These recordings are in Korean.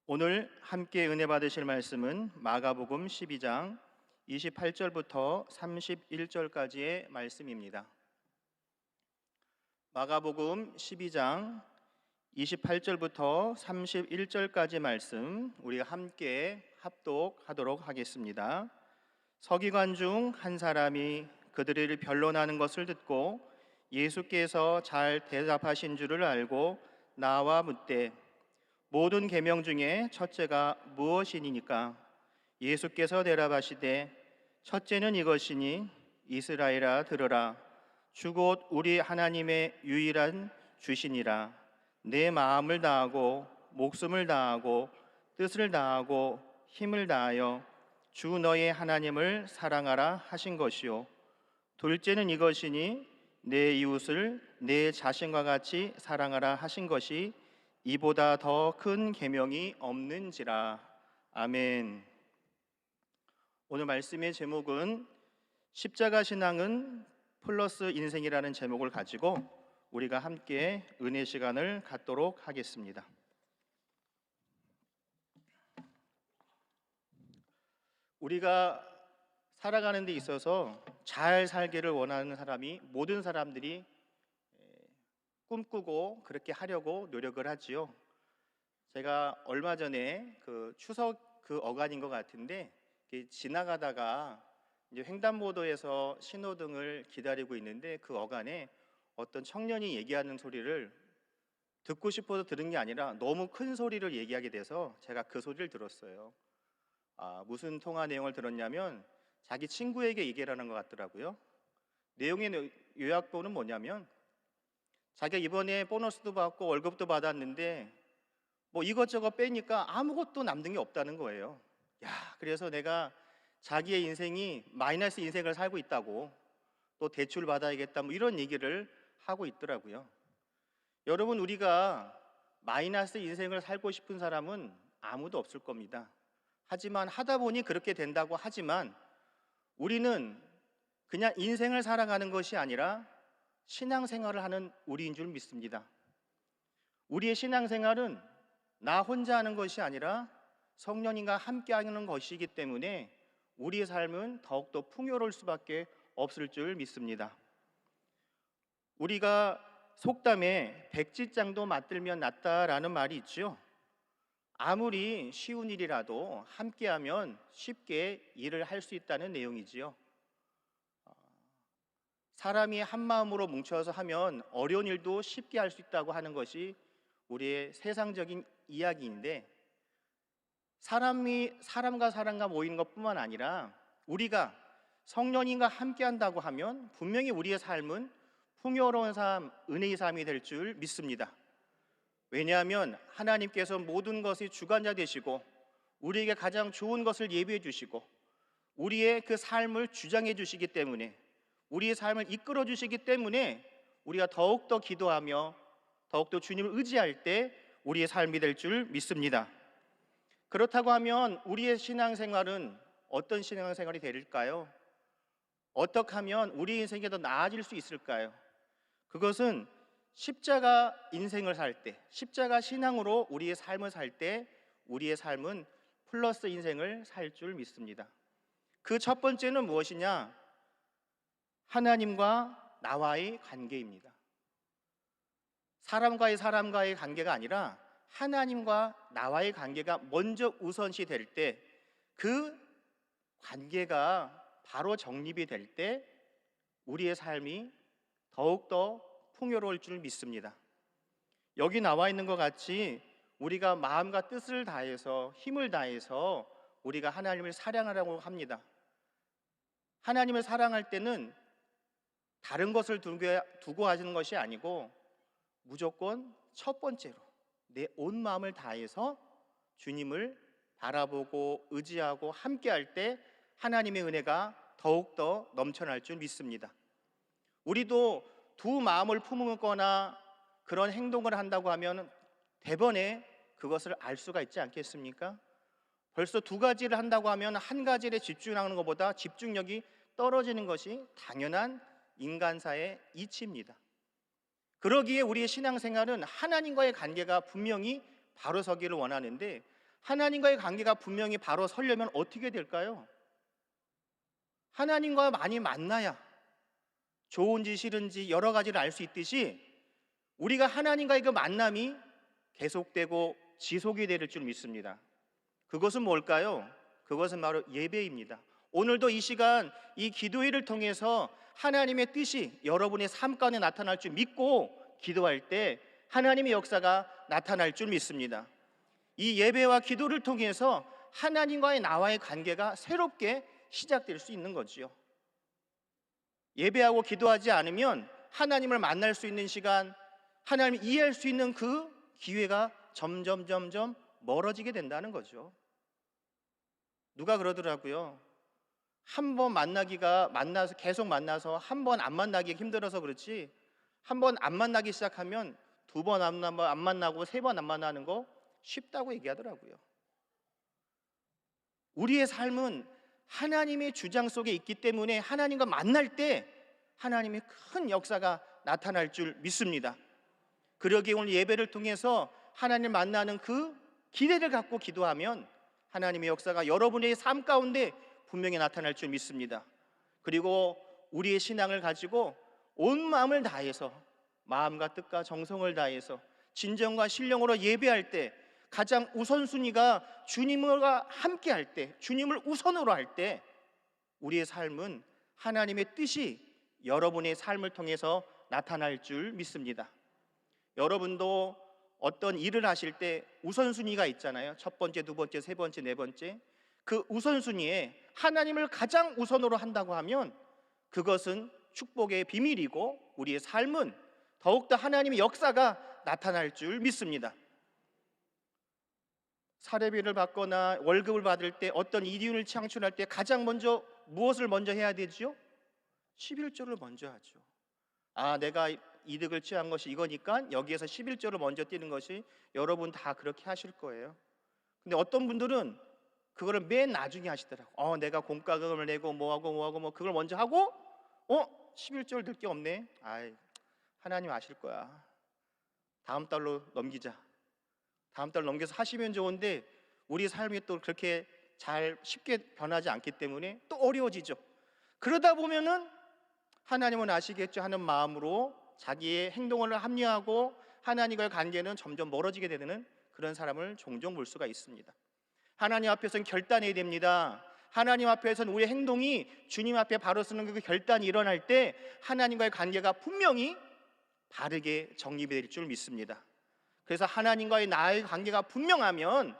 오늘 함께 은혜 받으실 말씀은 마가복음 12장 28절부터 31절까지의 말씀입니다. 마가복음 12장 28절부터 31절까지 말씀 우리가 함께 합독하도록 하겠습니다. 서기관 중 한 사람이 그들을 변론하는 것을 듣고 예수께서 잘 대답하신 줄을 알고 나와 묻되 모든 계명 중에 첫째가 무엇이니까? 예수께서 대답하시되 첫째는 이것이니 이스라엘아 들으라. 주 곧 우리 하나님의 유일한 주시니라. 내 마음을 다하고 목숨을 다하고 뜻을 다하고 힘을 다하여 주 너의 하나님을 사랑하라 하신 것이요. 둘째는 이것이니 내 이웃을 내 자신과 같이 사랑하라 하신 것이 이보다 더 큰 계명이 없는지라. 아멘. 오늘 말씀의 제목은 십자가 신앙은 플러스 인생이라는 제목을 가지고 우리가 함께 은혜 시간을 갖도록 하겠습니다. 우리가 살아가는 데 있어서 잘 살기를 원하는 사람이 모든 사람들이 꿈꾸고 그렇게 하려고 노력을 하지요. 제가 얼마 전에 추석 어간인 것 같은데 지나가다가 이제 횡단보도에서 신호등을 기다리고 있는데 그 어간에 어떤 청년이 얘기하는 소리를 듣고 싶어서 들은 게 아니라 너무 큰 소리를 얘기하게 돼서 제가 그 소리를 들었어요. 무슨 통화 내용을 들었냐면 자기 친구에게 얘기를 하는 것 같더라고요. 내용의 요약본은 뭐냐면 자기가 이번에 보너스도 받고 월급도 받았는데 뭐 이것저것 빼니까 아무것도 남는 게 없다는 거예요. 그래서 내가 자기의 인생이 마이너스 인생을 살고 있다고, 또 대출 받아야겠다 뭐 이런 얘기를 하고 있더라고요. 여러분, 우리가 마이너스 인생을 살고 싶은 사람은 아무도 없을 겁니다. 하지만 하다 보니 그렇게 된다고 하지만 우리는 그냥 인생을 살아가는 것이 아니라 신앙생활을 하는 우리인 줄 믿습니다. 우리의 신앙생활은 나 혼자 하는 것이 아니라 성령님과 함께 하는 것이기 때문에 우리의 삶은 더욱더 풍요로울 수밖에 없을 줄 믿습니다. 우리가 속담에 백지장도 맞들면 낫다라는 말이 있죠. 아무리 쉬운 일이라도 함께하면 쉽게 일을 할 수 있다는 내용이지요. 사람이 한 마음으로 뭉쳐서 하면 어려운 일도 쉽게 할 수 있다고 하는 것이 우리의 세상적인 이야기인데, 사람과 사람과 모이는 것뿐만 아니라 우리가 성령님과 함께 한다고 하면 분명히 우리의 삶은 풍요로운 삶, 은혜의 삶이 될 줄 믿습니다. 왜냐하면 하나님께서 모든 것의 주관자 되시고 우리에게 가장 좋은 것을 예비해 주시고 우리의 그 삶을 주장해 주시기 때문에, 우리의 삶을 이끌어 주시기 때문에 우리가 더욱더 기도하며 더욱더 주님을 의지할 때 우리의 삶이 될 줄 믿습니다. 그렇다고 하면 우리의 신앙생활은 어떤 신앙생활이 될까요? 어떻게 하면 우리 인생이 더 나아질 수 있을까요? 그것은 십자가 인생을 살 때, 십자가 신앙으로 우리의 삶을 살 때 우리의 삶은 플러스 인생을 살 줄 믿습니다. 그 첫 번째는 무엇이냐? 하나님과 나와의 관계입니다. 사람과의 관계가 아니라 하나님과 나와의 관계가 먼저 우선시 될 때, 그 관계가 바로 정립이 될 때 우리의 삶이 더욱더 풍요로울 줄 믿습니다. 여기 나와 있는 것 같이 우리가 마음과 뜻을 다해서 힘을 다해서 우리가 하나님을 사랑하라고 합니다. 하나님을 사랑할 때는 다른 것을 두고 하시는 것이 아니고 무조건 첫 번째로 내 온 마음을 다해서 주님을 바라보고 의지하고 함께할 때 하나님의 은혜가 더욱더 넘쳐날 줄 믿습니다. 우리도 두 마음을 품거나 그런 행동을 한다고 하면 대번에 그것을 알 수가 있지 않겠습니까? 벌써 두 가지를 한다고 하면 한 가지에 집중하는 것보다 집중력이 떨어지는 것이 당연한 인간사의 이치입니다. 그러기에 우리의 신앙생활은 하나님과의 관계가 분명히 바로 서기를 원하는데, 하나님과의 관계가 분명히 바로 서려면 어떻게 될까요? 하나님과 많이 만나야 좋은지 싫은지 여러 가지를 알 수 있듯이 우리가 하나님과의 그 만남이 계속되고 지속이 될 줄 믿습니다. 그것은 뭘까요? 그것은 바로 예배입니다. 오늘도 이 시간 이 기도회를 통해서 하나님의 뜻이 여러분의 삶 가운데 나타날 줄 믿고 기도할 때 하나님의 역사가 나타날 줄 믿습니다. 이 예배와 기도를 통해서 하나님과의 나와의 관계가 새롭게 시작될 수 있는 거지요. 예배하고 기도하지 않으면 하나님을 만날 수 있는 시간, 하나님을 이해할 수 있는 그 기회가 점점 멀어지게 된다는 거죠. 누가 그러더라고요. 한 번 만나서 계속 만나서 한 번 안 만나기 힘들어서 그렇지, 한 번 안 만나기 시작하면 두 번 안 만나고 세 번 안 만나는 거 쉽다고 얘기하더라고요. 우리의 삶은 하나님의 주장 속에 있기 때문에 하나님과 만날 때 하나님의 큰 역사가 나타날 줄 믿습니다. 그러기에 오늘 예배를 통해서 하나님 만나는 그 기대를 갖고 기도하면 하나님의 역사가 여러분의 삶 가운데 분명히 나타날 줄 믿습니다. 그리고 우리의 신앙을 가지고 온 마음을 다해서, 마음과 뜻과 정성을 다해서 진정과 신령으로 예배할 때 가장 우선순위가 주님과 함께 할 때, 주님을 우선으로 할 때 우리의 삶은 하나님의 뜻이 여러분의 삶을 통해서 나타날 줄 믿습니다. 여러분도 어떤 일을 하실 때 우선순위가 있잖아요. 첫 번째, 두 번째, 세 번째, 네 번째. 그 우선순위에 하나님을 가장 우선으로 한다고 하면 그것은 축복의 비밀이고 우리의 삶은 더욱더 하나님의 역사가 나타날 줄 믿습니다. 사례비를 받거나 월급을 받을 때, 어떤 이윤을 창출할 때 가장 먼저 무엇을 먼저 해야 되죠? 11조를 먼저 하죠. 내가 이득을 취한 것이 이거니까 여기에서 11조를 먼저 띄는 것이, 여러분 다 그렇게 하실 거예요. 근데 어떤 분들은 그거를 맨 나중에 하시더라고. 내가 공과금을 내고 뭐하고 그걸 먼저 하고 11조를 들 게 없네. 하나님 아실 거야. 다음 달로 넘기자. 다음 달 넘겨서 하시면 좋은데 우리 삶이 또 그렇게 잘 쉽게 변하지 않기 때문에 또 어려워지죠. 그러다 보면은 하나님은 아시겠죠 하는 마음으로 자기의 행동을 합리화하고 하나님과의 관계는 점점 멀어지게 되는 그런 사람을 종종 볼 수가 있습니다. 하나님 앞에서는 결단해야 됩니다. 하나님 앞에서는 우리의 행동이 주님 앞에 바로 서는 그 결단이 일어날 때 하나님과의 관계가 분명히 바르게 정립이 될 줄 믿습니다. 그래서 하나님과의 나의 관계가 분명하면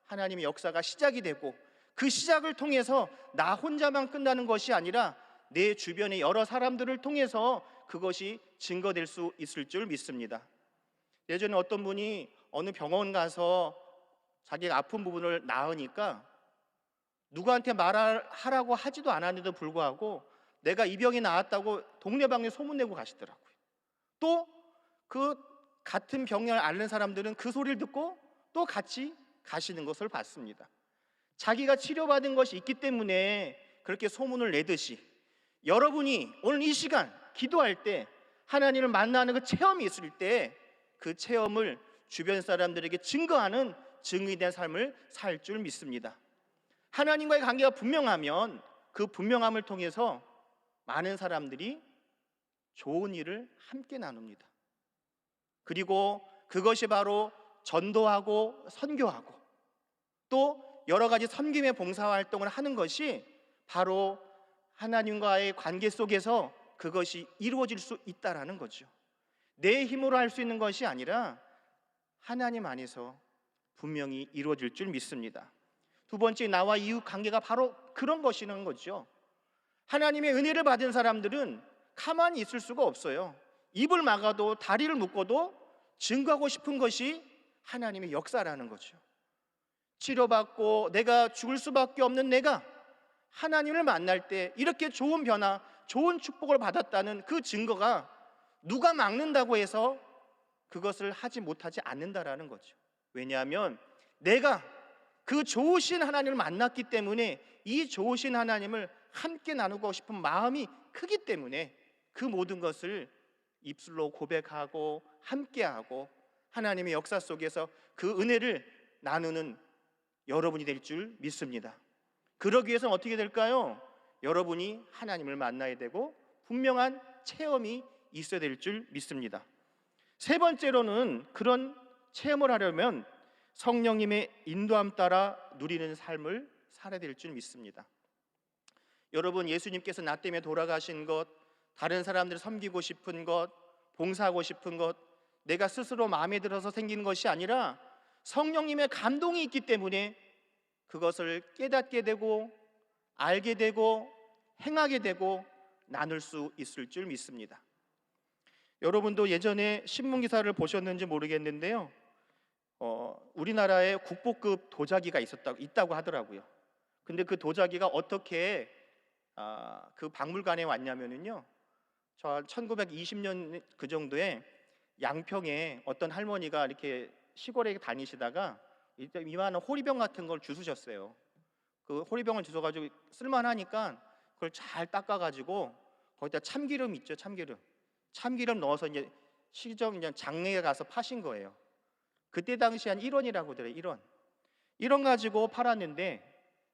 하나님의 역사가 시작이 되고, 그 시작을 통해서 나 혼자만 끝나는 것이 아니라 내 주변의 여러 사람들을 통해서 그것이 증거될 수 있을 줄 믿습니다. 예전에 어떤 분이 어느 병원 가서 자기가 아픈 부분을 나으니까 누구한테 말하라고 하지도 않았는데도 불구하고 내가 이 병이 나았다고 동네방네 소문내고 가시더라고요. 또 그 같은 병을 앓는 사람들은 그 소리를 듣고 또 같이 가시는 것을 봤습니다. 자기가 치료받은 것이 있기 때문에 그렇게 소문을 내듯이 여러분이 오늘 이 시간 기도할 때 하나님을 만나는 그 체험이 있을 때 그 체험을 주변 사람들에게 증거하는 증인된 삶을 살 줄 믿습니다. 하나님과의 관계가 분명하면 그 분명함을 통해서 많은 사람들이 좋은 일을 함께 나눕니다. 그리고 그것이 바로 전도하고 선교하고 또 여러 가지 섬김의 봉사활동을 하는 것이 바로 하나님과의 관계 속에서 그것이 이루어질 수 있다라는 거죠. 내 힘으로 할 수 있는 것이 아니라 하나님 안에서 분명히 이루어질 줄 믿습니다. 두 번째, 나와 이웃 관계가 바로 그런 것이라는 거죠. 하나님의 은혜를 받은 사람들은 가만히 있을 수가 없어요. 입을 막아도 다리를 묶어도 증거하고 싶은 것이 하나님의 역사라는 거죠. 치료받고 내가 죽을 수밖에 없는 내가 하나님을 만날 때 이렇게 좋은 변화, 좋은 축복을 받았다는 그 증거가 누가 막는다고 해서 그것을 하지 못하지 않는다라는 거죠. 왜냐하면 내가 그 좋으신 하나님을 만났기 때문에 이 좋으신 하나님을 함께 나누고 싶은 마음이 크기 때문에 그 모든 것을 입술로 고백하고 함께하고 하나님의 역사 속에서 그 은혜를 나누는 여러분이 될 줄 믿습니다. 그러기 위해서는 어떻게 될까요? 여러분이 하나님을 만나야 되고 분명한 체험이 있어야 될 줄 믿습니다. 세 번째로는 그런 체험을 하려면 성령님의 인도함 따라 누리는 삶을 살아야 될 줄 믿습니다. 여러분, 예수님께서 나 때문에 돌아가신 것, 다른 사람들을 섬기고 싶은 것, 봉사하고 싶은 것, 내가 스스로 마음에 들어서 생기는 것이 아니라 성령님의 감동이 있기 때문에 그것을 깨닫게 되고 알게 되고 행하게 되고 나눌 수 있을 줄 믿습니다. 여러분도 예전에 신문기사를 보셨는지 모르겠는데요, 우리나라에 국보급 도자기가 있다고 하더라고요. 근데 그 도자기가 어떻게 그 박물관에 왔냐면요, 저 1920년 그 정도에 양평에 어떤 할머니가 이렇게 시골에 다니시다가 이만한 호리병 같은 걸 주우셨어요. 그 호리병을 주워가지고 쓸만하니까 그걸 잘 닦아가지고 거기다 참기름 있죠, 참기름 넣어서 이제 시정 이제 장내에 가서 파신 거예요. 그때 당시 한 1원이라고 하더래요. 1원 가지고 팔았는데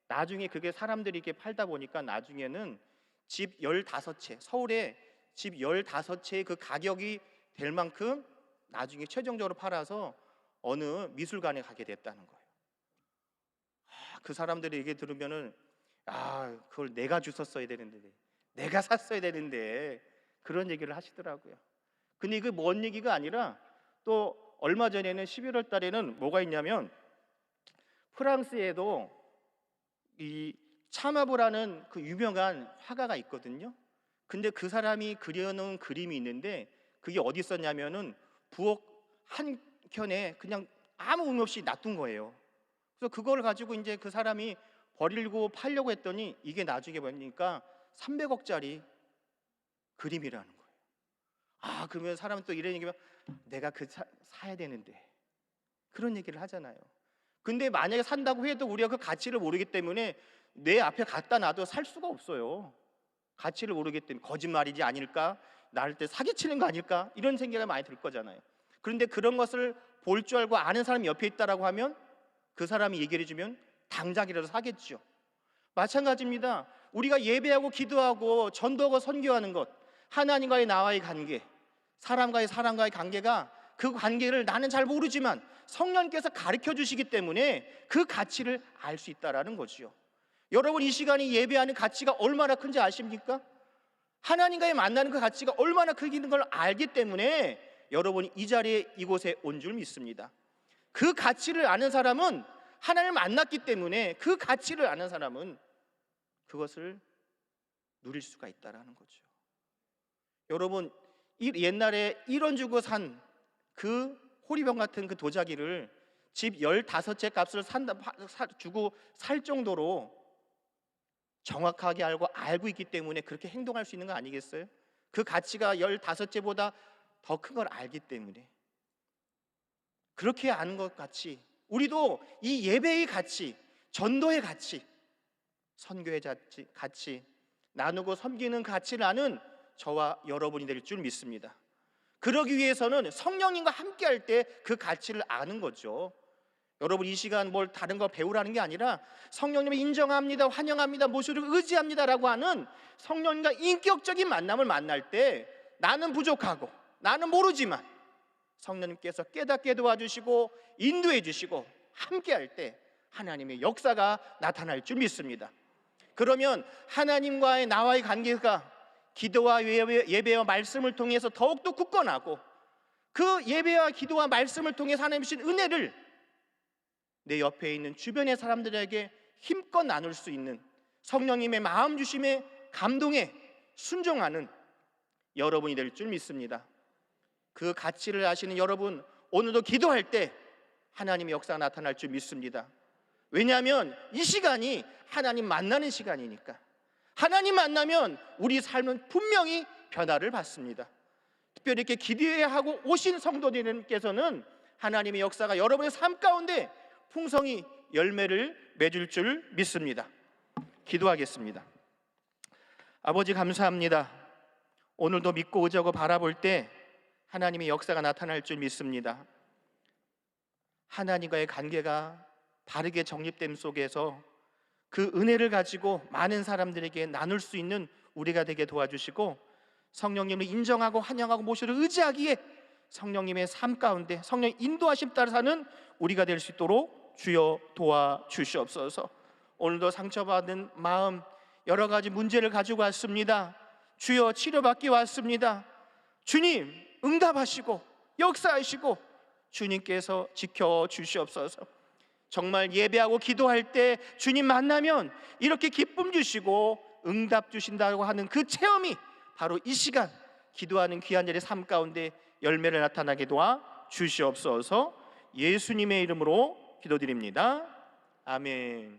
나중에 그게 사람들이 이렇게 팔다 보니까 나중에는 집 15채, 서울에 집 15채의 그 가격이 될 만큼 나중에 최종적으로 팔아서 어느 미술관에 가게 됐다는 거예요. 그 사람들이 얘기 들으면은 그걸 내가 주웠어야 되는데, 내가 샀어야 되는데, 그런 얘기를 하시더라고요. 근데 이게 뭔 얘기가 아니라 또 얼마 전에는 11월 달에는 뭐가 있냐면 프랑스에도 이 차마브라는 그 유명한 화가가 있거든요. 근데 그 사람이 그려놓은 그림이 있는데 그게 어디 있었냐면은 부엌 한 켠에 그냥 아무 의미 없이 놔둔 거예요. 그래서 그걸 가지고 이제 그 사람이 버리고 팔려고 했더니 이게 나중에 보니까 300억짜리 그림이라는 거예요. 그러면 사람은 또 이런 얘기면 내가 사야 되는데, 그런 얘기를 하잖아요. 근데 만약에 산다고 해도 우리가 그 가치를 모르기 때문에 내 앞에 갖다 놔도 살 수가 없어요. 가치를 모르기 때문에 거짓말이지 아닐까? 나를 때 사기치는 거 아닐까? 이런 생각이 많이 들 거잖아요. 그런데 그런 것을 볼 줄 알고 아는 사람이 옆에 있다라고 하면 그 사람이 얘기를 해주면 당장이라도 사겠죠. 마찬가지입니다. 우리가 예배하고 기도하고 전도하고 선교하는 것, 하나님과의 나와의 관계, 사람과의 관계가, 그 관계를 나는 잘 모르지만 성령께서 가르쳐 주시기 때문에 그 가치를 알 수 있다라는 거죠. 여러분, 이 시간이 예배하는 가치가 얼마나 큰지 아십니까? 하나님과의 만나는 그 가치가 얼마나 크기는 걸 알기 때문에 여러분이 이 자리에 이곳에 온 줄 믿습니다. 그 가치를 아는 사람은 하나님을 만났기 때문에 그 가치를 아는 사람은 그것을 누릴 수가 있다라는 거죠. 여러분, 옛날에 1원 주고 산 그 호리병 같은 그 도자기를 집 15채 값을 주고 살 정도로 정확하게 알고 있기 때문에 그렇게 행동할 수 있는 거 아니겠어요? 그 가치가 15채보다 더 큰 걸 알기 때문에. 그렇게 아는 것 같이 우리도 이 예배의 가치, 전도의 가치, 선교의 가치, 나누고 섬기는 가치를 아는 저와 여러분이 될 줄 믿습니다. 그러기 위해서는 성령님과 함께 할 때 그 가치를 아는 거죠. 여러분, 이 시간 뭘 다른 거 배우라는 게 아니라 성령님을 인정합니다, 환영합니다, 모시를 의지합니다라고 하는 성령님과 인격적인 만남을 만날 때 나는 부족하고 나는 모르지만 성령님께서 깨닫게 도와주시고 인도해 주시고 함께 할 때 하나님의 역사가 나타날 줄 믿습니다. 그러면 하나님과의 나와의 관계가 기도와 예배와 말씀을 통해서 더욱더 굳건하고, 그 예배와 기도와 말씀을 통해서 하나님 주신 은혜를 내 옆에 있는 주변의 사람들에게 힘껏 나눌 수 있는 성령님의 마음 주심에 감동에 순종하는 여러분이 될 줄 믿습니다. 그 가치를 아시는 여러분, 오늘도 기도할 때 하나님의 역사가 나타날 줄 믿습니다. 왜냐하면 이 시간이 하나님 만나는 시간이니까. 하나님 만나면 우리 삶은 분명히 변화를 받습니다. 특별히 이렇게 기대하고 오신 성도님께서는 하나님의 역사가 여러분의 삶 가운데 풍성히 열매를 맺을 줄 믿습니다. 기도하겠습니다. 아버지, 감사합니다. 오늘도 믿고 의지하고 바라볼 때 하나님의 역사가 나타날 줄 믿습니다. 하나님과의 관계가 바르게 정립됨 속에서 그 은혜를 가지고 많은 사람들에게 나눌 수 있는 우리가 되게 도와주시고, 성령님을 인정하고 환영하고 모시를 의지하기에 성령님의 삶 가운데 성령 인도하심 따라 사는 우리가 될 수 있도록 주여 도와주시옵소서. 오늘도 상처받은 마음, 여러 가지 문제를 가지고 왔습니다. 주여, 치료받기 왔습니다. 주님 응답하시고 역사하시고 주님께서 지켜주시옵소서. 정말 예배하고 기도할 때 주님 만나면 이렇게 기쁨 주시고 응답 주신다고 하는 그 체험이 바로 이 시간 기도하는 귀한 자의 삶 가운데 열매를 나타나게 도와 주시옵소서. 예수님의 이름으로 기도드립니다. 아멘.